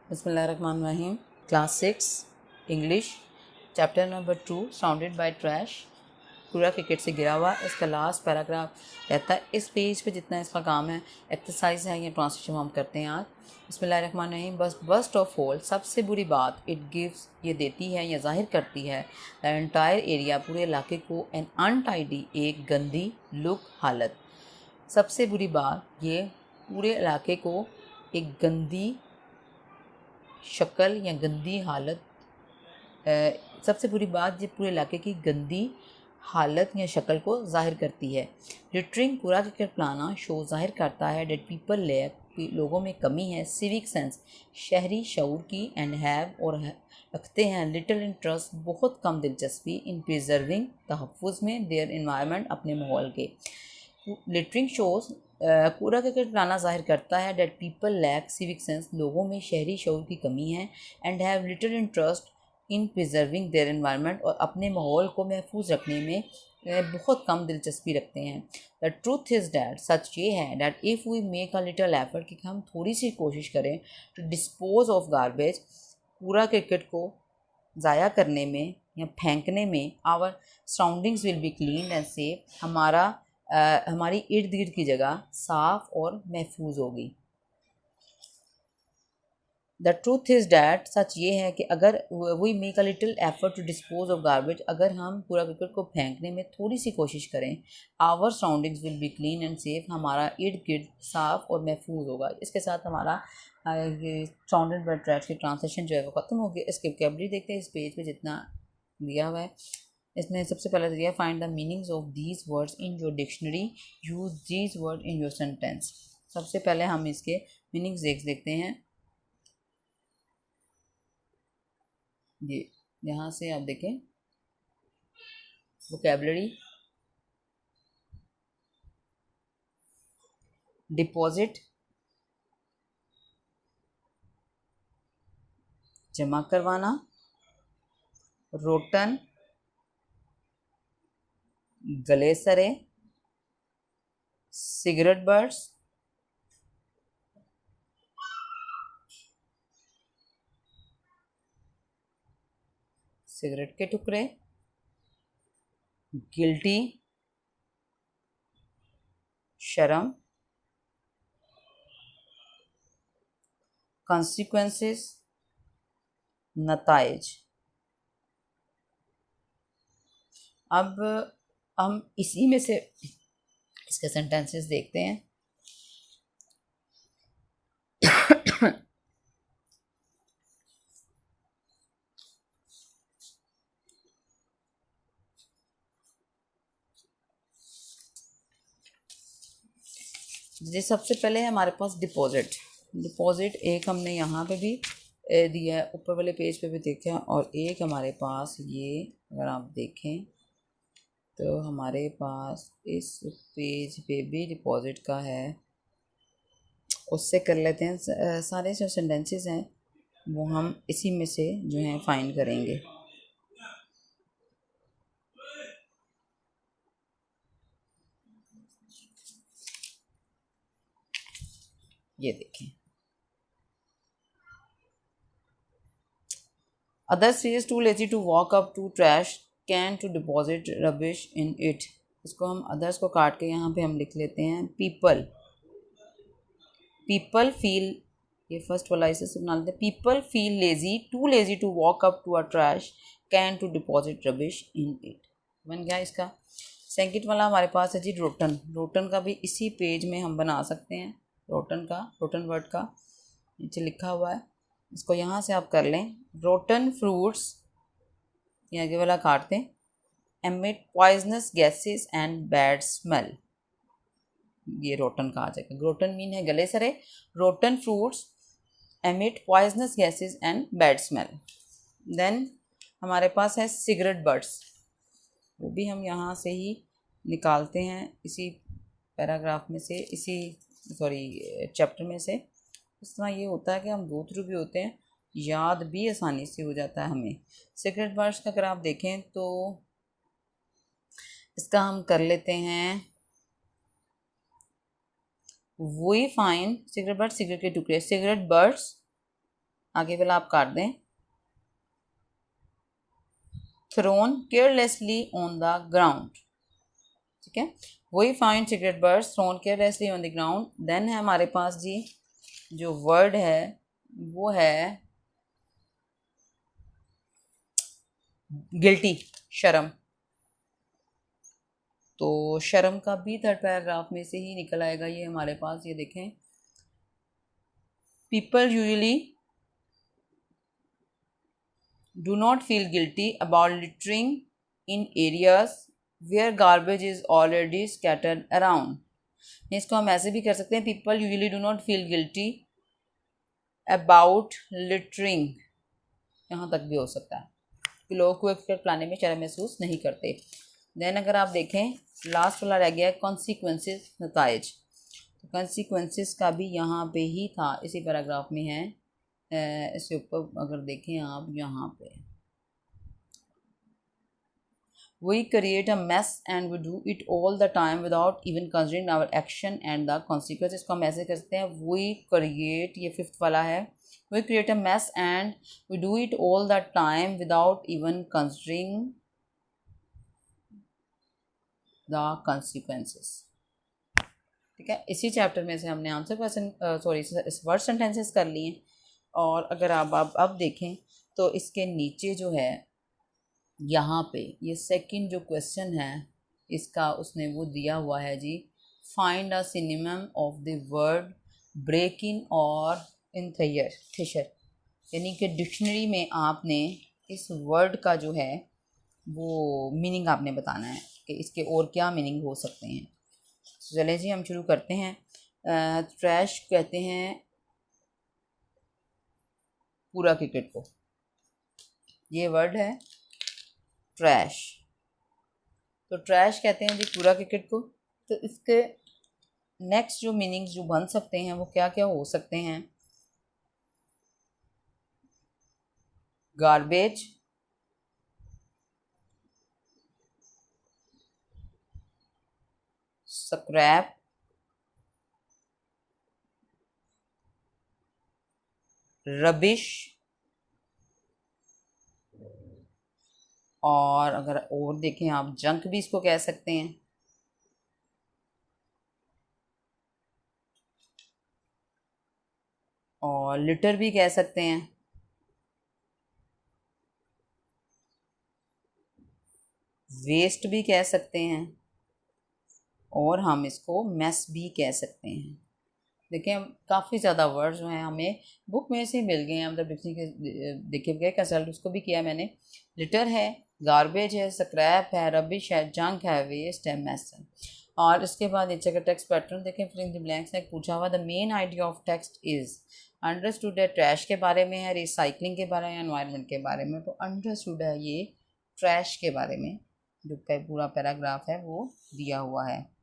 बिस्मिल्लाहिर्रहमानिर्रहीम। Class 6 English chapter number 2 surrounded by trash. कूड़ा cricket से गिरा हुआ। इसका लास्ट पैराग्राफ रहता है इस पेज पे। जितना इसका काम है एक्सरसाइज है, ये ट्रांसलेशन हम करते हैं आज। बिस्मिल्लाहिर्रहमानिर्रहीम। बस बस्ट ऑफ ऑल, सबसे बुरी बात, इट गिव्स, ये देती है या जाहिर करती है, द एंटायर एरिया, पूरे इलाके को, एन अनटाइडी, एक गंदी लुक, हालत। सबसे बुरी बात, ये पूरे इलाके को एक गंदी शक्ल या गंदी हालत, सबसे बुरी बात ये पूरे इलाके की गंदी हालत या शक्ल को जाहिर करती है। लिटरिंग, कूड़ा करकट फैलाना, शो जाहिर करता है डेट पीपल लैक, लोगों में कमी है, सिविक सेंस, शहरी शऊर की, एंड हैव, और रखते हैं, लिटिल इंटरेस्ट, बहुत कम दिलचस्पी, इन प्रिजर्विंग, तहफ़्फ़ुज़ में, देयर इन्वायरमेंट, अपने माहौल के। लिटरिंग शोज़, कूड़ा करकट फैलाना जाहिर करता है that people lack civic sense, लोगों में शहरी शऊर की कमी है, and have little interest in preserving their environment, और अपने माहौल को महफूज रखने में बहुत कम दिलचस्पी रखते हैं। द ट्रूथ इज़ डैट, सच ये है, that if we make a little effort, कि हम थोड़ी सी कोशिश करें, टू डिस्पोज ऑफ गार्बेज, कूड़ा करकट को ज़ाया करने में या फेंकने में, our surroundings will be clean and safe, हमारी इर्द गिर्द की जगह साफ़ और महफूज होगी। द ट्रूथ इज़ डैट, सच ये है कि अगर we make a little effort to dispose of garbage, अगर हम कूड़ा करकट को फेंकने में थोड़ी सी कोशिश करें, our surroundings will be clean and safe, हमारा इर्द गिर्द साफ़ और महफूज होगा। इसके साथ हमारा सराउंडेड बाय ट्रैश की ट्रांसलेशन जो है वो ख़त्म हो गया। इसकी वोकैबुलरी देखते हैं इस पेज पे जितना दिया हुआ है। इसमें सबसे पहले दिया, find the meanings of these words in your dictionary, use these word in your sentence. सबसे पहले हम इसके मीनिंग्स देखते हैं। ये यहाँ से आप देखें, वोकैबुलरी, डिपॉजिट, जमा करवाना, रोटन, गले सरे, सिगरेट बर्ड्स, सिगरेट के टुकड़े, गिल्टी, शर्म, कॉन्सिक्वेंसेस, नताइज। अब हम इसी में से इसके सेंटेंसेस देखते हैं। जी, सबसे पहले है हमारे पास डिपॉजिट। डिपॉजिट एक हमने यहाँ पे भी दिया है, ऊपर वाले पेज पे भी देखा, और एक हमारे पास ये अगर आप देखें तो हमारे पास इस पेज पे भी डिपॉजिट का है। उससे कर लेते हैं, सारे जो सेंटेंसेस हैं वो हम इसी में से जो हैं फाइंड करेंगे। ये देखें, others is too lazy to walk up to trash can to deposit rubbish in it. इसको हम अदर्स को काट के यहाँ पे हम लिख लेते हैं पीपल। पीपल फील, ये फर्स्ट वाला इसे से बना लेते हैं, people feel lazy, too lazy to walk up to a trash can to deposit rubbish in it. बन गया इसका। सेकंड वाला हमारे पास है जी रोटन। रोटन का भी इसी पेज में हम बना सकते हैं। रोटन वर्ड का नीचे लिखा हुआ है, इसको यहाँ से आप कर लें। रोटन फ्रूट्स, ये आगे वाला काट दें, emit poisonous gases and bad smell. ये रोटन का आ जाएगा। रोटन मीन है गले सरे। Rotten fruits emit poisonous gases and bad smell. Then हमारे पास है सिगरेट बर्ड्स, वो भी हम यहाँ से ही निकालते हैं, इसी पैराग्राफ में से, इसी चैप्टर में से। इस तरह ये होता है कि हम गो थ्रू भी होते हैं, याद भी आसानी से हो जाता है हमें। सिगरेट बर्ड्स का अगर आप देखें तो इसका हम कर लेते हैं, वही फाइन, सिगरेट बर्ड्स, सिगरेट के टुकड़े, सिगरेट बर्ड्स आगे वाला आप काट दें। Thrown carelessly on the ground, ठीक है, वही find cigarette butts thrown carelessly on the ground. Then है हमारे पास जी जो वर्ड है वो है गिल्टी, शर्म। तो शर्म का भी थर्ड पैराग्राफ में से ही निकल आएगा ये हमारे पास। ये देखें, people usually do not feel guilty about littering in areas where garbage is already scattered around. इसको हम ऐसे भी कर सकते हैं, people usually do not feel guilty about littering, यहाँ तक भी हो सकता है कि लोग कूड़ा फैलाने में शर्म महसूस नहीं करते। देन अगर आप देखें लास्ट वाला रह गया कॉन्सिक्वेंसेस, नताइज। तो कॉन्सिक्वेंसेस का भी यहाँ पे ही था, इसी पैराग्राफ में है। इसके ऊपर अगर देखें आप यहाँ पे, we create a mess and we do it all the time without even considering our action and the consequences। इसको हम ऐसे करते हैं, we create, ये फिफ्थ वाला है, we create a mess and we do it all the time without even considering the consequences, ठीक है। इसी चैप्टर में से हमने आंसर पर्सन वर्ड सेंटेंसेस कर लिए। और अगर आप अब देखें तो इसके नीचे जो है यहाँ पे ये सेकंड जो क्वेश्चन है इसका उसने वो दिया हुआ है जी, find a synonym of the word break in और इंथेशर, यानी कि डिक्शनरी में आपने इस वर्ड का जो है वो मीनिंग आपने बताना है कि इसके और क्या मीनिंग हो सकते हैं। चलें जी हम शुरू करते हैं। ट्रैश कहते हैं पूरा क्रिकेट को, ये वर्ड है ट्रैश। तो ट्रैश कहते हैं जी पूरा क्रिकेट को। तो इसके नेक्स्ट जो मीनिंग्स जो बन सकते हैं वो क्या क्या हो सकते हैं? गार्बेज, स्क्रैप, रबिश, और अगर और देखें आप जंक भी इसको कह सकते हैं, और लिटर भी कह सकते हैं, वेस्ट भी कह सकते हैं, और हम इसको मेस भी कह सकते हैं। देखिए काफ़ी ज़्यादा वर्ड्स जो हैं हमें बुक में से मिल गए हैं, मतलब डिक्शनरी के देखे गए, कंसल्ट उसको भी किया मैंने। लिटर है, गार्बेज है, स्क्रैप है, रबिश है, जंक है, वेस्ट है, मेस है। और इसके बाद नीचे का टेक्स्ट पैटर्न देखें, फिल इन द ब्लैंक्स में पूछा हुआ the main idea of text is understood है, ट्रैश के बारे में है, रिसाइकलिंग के बारे में, एनवायरनमेंट के बारे में। तो अंडरस्टूड है ये ट्रैश के बारे में, जो पूरा पैराग्राफ है वो दिया हुआ है।